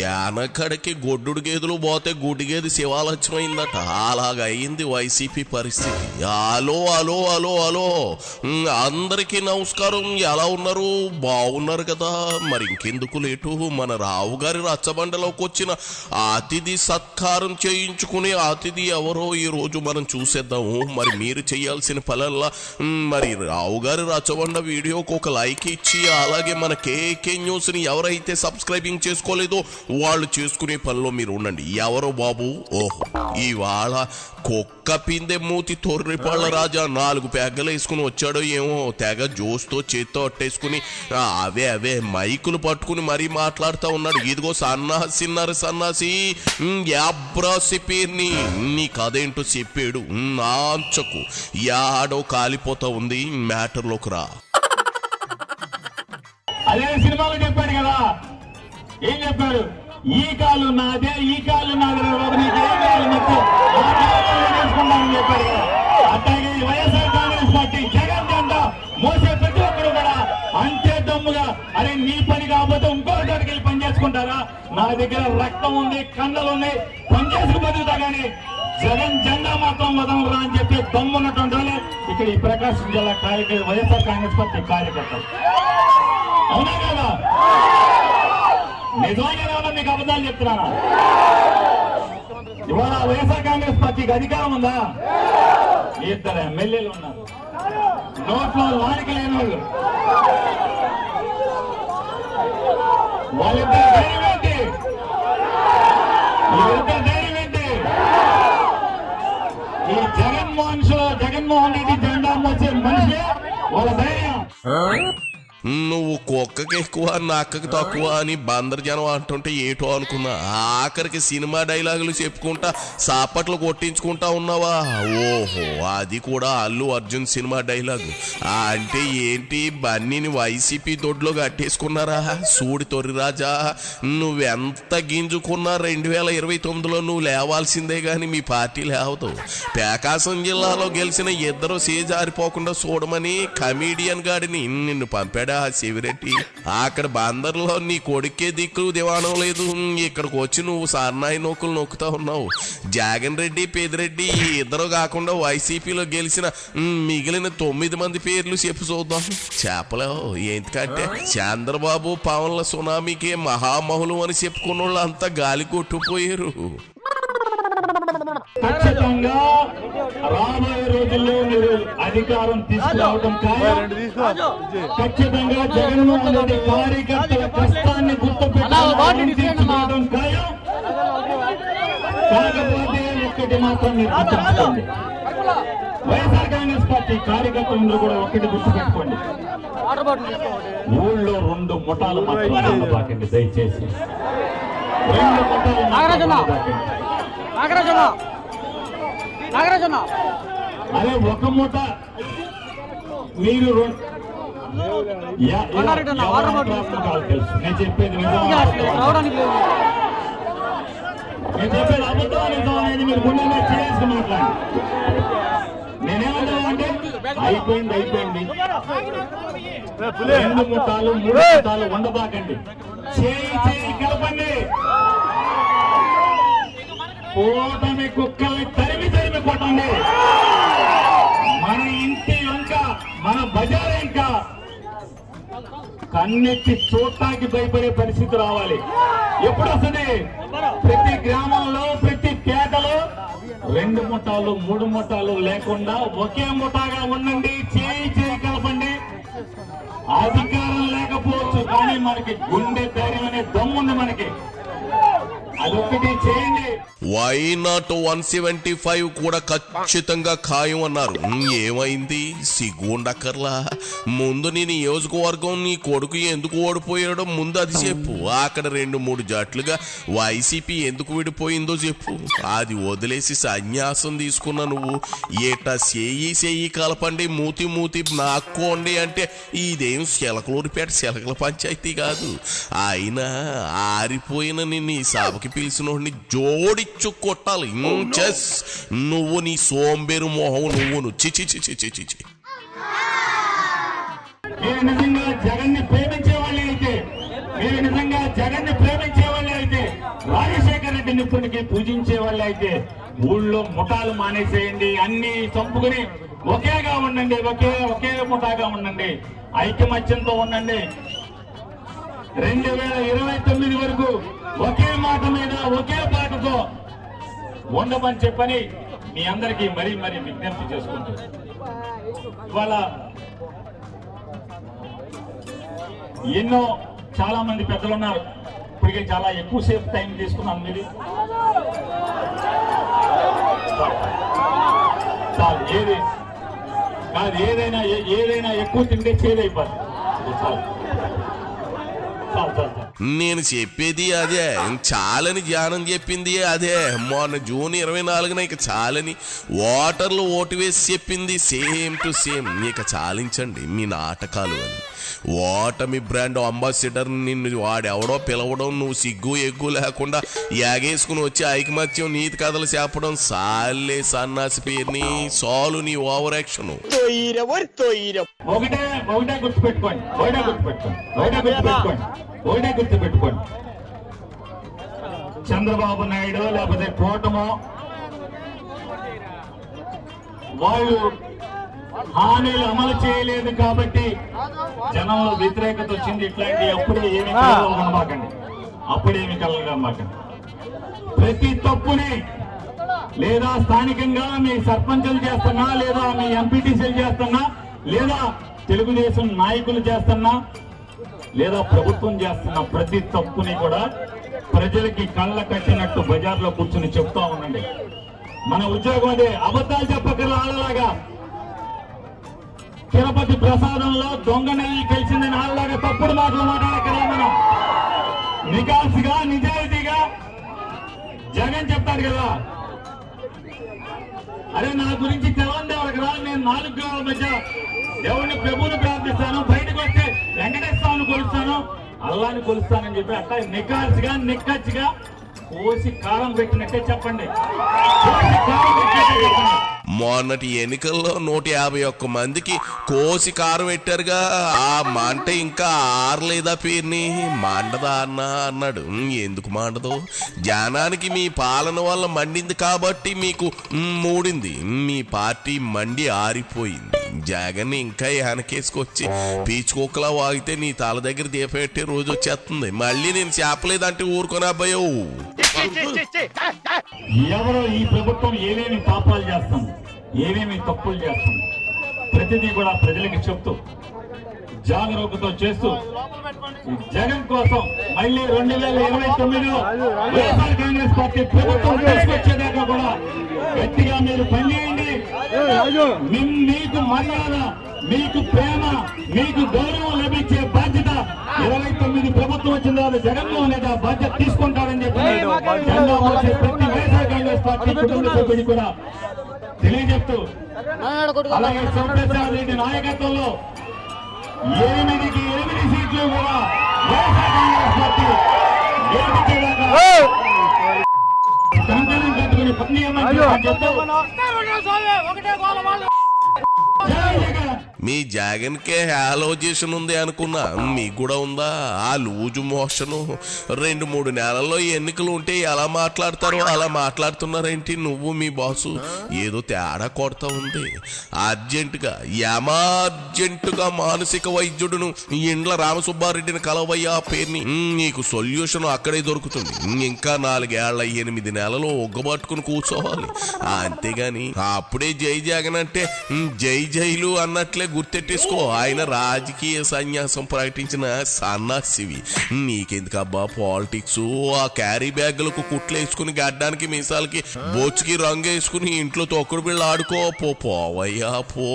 యానకడికి గొడ్డుడు గేదెలు పోతే గుడ్డి గేదె శివాలక్ష్యమైందట. అలాగా అయింది వైసీపీ పరిస్థితి. అలో అలో అలో అలో అందరికీ నమస్కారం. ఎలా ఉన్నారు? బాగున్నారు కదా? మరి ఇంకెందుకు లేటు, మన రావు గారి రచ్చబండలోకి వచ్చిన అతిథి సత్కారం చేయించుకునే అతిథి ఎవరో ఈ రోజు మనం చూసేద్దాము. మరి మీరు చేయాల్సిన పనుల్లా మరి రావు గారి రచ్చబండ వీడియోకి ఒక లైక్ ఇచ్చి, అలాగే మన కేకే న్యూస్ ని ఎవరైతే సబ్స్క్రైబింగ్ చేసుకోలేదో వాళ్ళు చేసుకునే పనిలో మీరు ఉండండి. ఎవరో బాబు, ఓహో ఇవాళ కుక్క పిందె మూతి తొర్రిపాళ్ళ రాజా 4 పెగ్గలు వేసుకుని వచ్చాడో ఏమో. తెగ జోస్తో చేత్తో అట్టేసుకుని అవే మైకులు పట్టుకుని మరీ మాట్లాడుతూ ఉన్నాడు. ఇదిగో సన్నాసిన్నారు సన్నాసి యాబ్రాసి పేరుని నీ కథేంటో చెప్పాడు. నాంచకు యాడో కాలిపోతా ఉంది. మ్యాటర్లోకి రా. అదే సినిమాలో చెప్పాడు కదా, ఏం చెప్పాడు? ఈ కాలు నాదే, ఈ కాలు నాదే, నీకు ఏ కాలు నొప్పు చేసుకుంటానని చెప్పాడు కదా. అట్లాగే వైఎస్ఆర్ కాంగ్రెస్ పార్టీ జగన్ జెండా మోసే ప్రతి ఒక్కరు కూడా అంతే దమ్ముగా, అరే నీ పని కాకపోతే ఇంకో చోటుకి వెళ్ళి పని చేసుకుంటారా? నా దగ్గర రక్తం ఉంది, కండలు ఉన్నాయి, పని చేసుకు బతుకుతా కానీ జగన్ జెండా మాత్రం వదలరా అని చెప్పి దమ్మున్నటువంటి వాళ్ళే ఇక్కడ ఈ ప్రకాశం జిల్లా వైఎస్ఆర్ కాంగ్రెస్ పార్టీ కార్యకర్తలు. అవునా కదా? నిజంగా మీకు అబద్ధాలు చెప్తున్నారా? ఇవాళ వైఎస్ఆర్ కాంగ్రెస్ పార్టీకి అధికారం ఉందా? 2 ఎమ్మెల్యేలు ఉన్నారు, నోట్లో లానికి లేని వాళ్ళు. వాళ్ళిద్దరు ధైర్యం ఏంటి? వీళ్ళిద్దరు ధైర్యం ఏంటి? ఈ జగన్మోహన్ రెడ్డి జెండా మోసే మనిషి వాళ్ళ ధైర్యం. నువ్వు కుక్కకి ఎక్కువ నక్కకి తక్కువ అని బందర్ జనం అంటుంటే ఏటో అనుకున్నా. ఆఖరికి సినిమా డైలాగులు చెప్పుకుంటా సాపట్లు కొట్టించుకుంటా ఉన్నావా? ఓహో, అది కూడా అల్లు అర్జున్ సినిమా డైలాగు. అంటే ఏంటి, బన్నీని వైసీపీ దొడ్లో కట్టేసుకున్నారా? సూడి తొర్రి రాజా, నువ్వెంత గింజుకున్నా 2029లో నువ్వు లేవాల్సిందే గాని మీ పార్టీ లేవదు. ప్రకాశం జిల్లాలో గెలిచిన ఇద్దరు సేజారిపోకుండా చూడమని కమీడియన్ గాడిని నిన్ను పంపాడా శివిరెడ్డి? అక్కడ బందర్లో నీ కొడుకే దిక్కు దివాణం లేదు, ఇక్కడికి వచ్చి నువ్వు సన్నాయి నొక్కులు నొక్కుతా ఉన్నావు. జగన్ రెడ్డి, పెదిరెడ్డి ఈ ఇద్దరు కాకుండా వైసీపీలో గెలిచిన మిగిలిన 9 మంది పేర్లు చెప్పు చూద్దాం. చెప్పలేవు. ఎందుకంటే చంద్రబాబు పవన్ల సునామీకి మహామహులు అని చెప్పుకున్న వాళ్ళు అంతా గాలి కొట్టుపోయారు. ఖచ్చితంగా రాబోయే రోజుల్లో మీరు అధికారం తీసుకురావడం ఖాయం. ఖచ్చితంగా జగన్మోహన్ రెడ్డి కార్యకర్తల కష్టాన్ని గుర్తుపెట్టుకోవడం ఖాయం. కాకపోతే ఒక్కటి మాత్రం మీరు గుర్తుపెట్టుకోండి, వైఎస్ఆర్ కాంగ్రెస్ పార్టీ కార్యకర్తలందరూ కూడా ఒక్కటి గుర్తుపెట్టుకోండి, ఊళ్ళో 2 ముఠాలు మాత్రం బాకండి దయచేసి. 2 ముఠాలు అదే ఒక మూట మీరు తెలుసు. నేను చెప్పేది అబద్ధం నిజం అనేది మీరు గుండె మీద చేసి మాట్లాడండి. నేనేమంటా అంటే అయిపోయింది 2 ముఠాలు 3 ముఠాలు ఉండబాకండి. చేయి కలపండి. ఓటమి కుక్కల్ని తరిమి కొట్టండి. మన ఇంటి వెంక, మన బజార్ వెంక కన్నెత్తి చూడటానికి భయపడే పరిస్థితి రావాలి. ఎప్పుడు వస్తుంది? ప్రతి గ్రామంలో, ప్రతి పేటలో 2 ముఠాలు 3 ముఠాలు లేకుండా ఒకే ముఠాగా ఉండండి. చేయి కలపండి. అధికారం లేకపోవచ్చు కానీ మనకి గుండె ధైర్యం అనే దమ్ముంది మనకి. అదొక్కటి చేయండి. వై నాట్ 175 కూడా ఖచ్చితంగా ఖాయం అన్నారు. ఏమైంది? సిగ్గుండక్కర్లా. ముందు నీ నియోజకవర్గం నీ కొడుకు ఎందుకు ఓడిపోయాడో ముందు అది చెప్పు. అక్కడ 2-3 జట్లుగా వైసీపీ ఎందుకు విడిపోయిందో చెప్పు. అది వదిలేసి సన్యాసం తీసుకున్న నువ్వు ఏటా చెయ్యి కలపండి, మూతి నాక్కోండి అంటే ఇదేం చిలకలూరిపేట చిలకల పంచాయతీ కాదు. అయినా ఆరిపోయిన నిన్ను ఈ సభకి పిలిచినోడిని జోడిచ్చు కొట్టాలి. నువ్వు నీ సోంబేరు మొహం నువ్వును చిచి. మీరు నిజంగా జగన్ని ప్రేమించే వాళ్ళే అయితే నిప్పునికి పూజించే వాళ్ళు అయితే ఊళ్ళో ముఠాలు మానేసేయండి, అన్ని చంపుకుని ఒకేగా ఉండండి, ఒకే ముఠాగా ఉండండి, ఐకమత్యంతో ఉండండి. 2029 వరకు ఒకే మాట మీద ఒకే పాటతో ఉండమని చెప్పని మీ అందరికీ మరీ విజ్ఞప్తి చేసుకుంటూ ఇవాళ చాలా మంది పెద్దలు ఉన్నారు. ఇప్పటికే చాలా ఎక్కువసేపు టైం తీసుకున్నాను మీది. ఏది కాదు, ఏదైనా ఎక్కువ తింటే చేదైపోతుంది. చాలు. నేను చెప్పేది అదే, చాలని ధ్యానం చెప్పింది అదే. మొన్న జూన్ 24న ఇక చాలని ఓటర్లు ఓటు వేసి చెప్పింది సేమ్ టు సేమ్. ఇక చాలించండి మీ నాటకాలు అని. ఓటమి బ్రాండ్ అంబాసిడర్ నిన్ను వాడెవడో పిలవడం, నువ్వు సిగ్గు ఎగ్గు లేకుండా యాగేసుకుని వచ్చి ఐకమత్యం నీతి కథలు చెప్పడం సాలే సన్నాసి పేరుని సాలు నీ ఓవర్ యాక్షన్. ఒకటే గుర్తుపెట్టుకోండి, చంద్రబాబు నాయుడు లేకపోతే కూటమో వాళ్ళు హామీలు అమలు చేయలేదు కాబట్టి జనంలో వ్యతిరేకత వచ్చింది. ఇట్లాంటి అప్పుడే ఏమి కలగమాకండి. ప్రతి తప్పుని లేదా స్థానికంగా మీ సర్పంచులు చేస్తున్నా, లేదా మీ ఎంపీటీసీలు చేస్తున్నా, లేదా తెలుగుదేశం నాయకులు చేస్తున్నా, లేదా ప్రభుత్వం చేస్తున్న ప్రతి తప్పుని కూడా ప్రజలకి కళ్ళ కట్టినట్టు బజార్లో కూర్చుని చెప్తా ఉండండి. మన ఉద్యోగం అదే. అబద్ధాలు చెప్పకర్లా ఆడలాగా. తిరుపతి ప్రసాదంలో దొంగ నెయ్యి కలిసిందని ఆడలాగా తప్పుడు మాటలు మాట్లాడకరా. మనం నికాల్సిగా నిజాయితీగా జగన్ చెప్తాడు కదా, అరే నా గురించి తెలంగాణ వాళ్ళకి రా, నేను 4 గ్రహాల మధ్య దేవుడిని ప్రభువుని ప్రార్థిస్తాను, బయటకు వస్తే వెంకటేశ్వరాన్ని కొలుస్తాను, అల్లాని కొలుస్తానని చెప్పి అట్లా నికాల్సిగా నిక్కచ్చిగా కోసి కారం పెట్టినట్టే చెప్పండి. మొన్నటి ఎన్నికల్లో 151 మందికి కోసి కారం పెట్టారుగా. ఆ మంట ఇంకా ఆరలేదా పేరుని? మండదా అన్నా అన్నాడు. ఎందుకు మండదు? జనానికి మీ పాలన వల్ల మండింది కాబట్టి మీకు మూడింది. మీ పార్టీ మండి ఆరిపోయింది. జగన్ ఇంకా వెనకేసుకొచ్చి పీచుకోకలా వాగితే నీ తల దగ్గర దీపెట్టే రోజు వచ్చేస్తుంది. మళ్ళీ నేను చెప్పలేదంటే ఊరుకొని అబ్బాయో. ఎవరో ఈ ప్రభుత్వం ఏమేమి పాపాలు చేస్తాం, ఏమేమి తప్పులు చేస్తాం, ప్రతిదీ కూడా ప్రజలకు చెప్తూ జాగరూకతో చేస్తూ జగన్ కోసం మళ్ళీ 2029లో వైఎస్ఆర్ కాంగ్రెస్ పార్టీ ప్రభుత్వం తీసుకొచ్చేదాకా కూడా గట్టిగా మీరు పనిచేయండి. మీకు మర్యాద, మీకు ప్రేమ, మీకు గౌరవం లభించే బాధ్యత 29 ప్రభుత్వం వచ్చిన తర్వాత జగన్మోహన్ రెడ్డి బాధ్యత తీసుకుంటారని చెప్పి జెండా మోసే ప్రతి వైఎస్ఆర్ కాంగ్రెస్ పార్టీ కుటుంబ సభ్యుడి కూడా తెలియజెప్తూ, అలాగే చంద్రశేఖర్ రెడ్డి నాయకత్వంలో 8కి 8 సీట్లు కూడా వైఎస్ఆర్ కాంగ్రెస్ పార్టీ గెలిపించేదాకా కంకణం కట్టుకుని పనిచేయమని చెప్తూ మీ జగన్ కే హాలోజేషన్ ఉంది అనుకున్నా, మీకు కూడా ఉందా? ఆ లూజు మోషను 2-3 నెలల్లో ఎన్నికలు ఉంటే ఎలా మాట్లాడతారో అలా మాట్లాడుతున్నారేంటి? నువ్వు మీ బాసు ఏదో తేడా కొడతా ఉంది. అర్జెంటుగా ఎమర్జెంటుగా మానసిక వైద్యుడును ఇండ్ల రామసుబ్బారెడ్డిని కలవయ్యా పేరుని. నీకు సొల్యూషన్ అక్కడే దొరుకుతుంది. ఇంకా 4 ఏళ్ల 8 నెలలు ఒగ్గబట్టుకుని కూర్చోవాలి. అంతేగాని అప్పుడే జై జగన్ అంటే జై జైలు అన్నట్లే గుర్తెట్టేసుకో. ఆయన రాజకీయ సన్యాసం ప్రకటించిన సన్నాసివి. నీకెందుకబ్బా పాలిటిక్స్? ఆ క్యారీ బ్యాగులకు కుట్లేసుకుని గడ్డానికి మీసాలకి బొచ్చుకి రంగు వేసుకుని ఇంట్లో తొక్కుడు బిళ్ళ ఆడుకో. పోవయ్యా పో.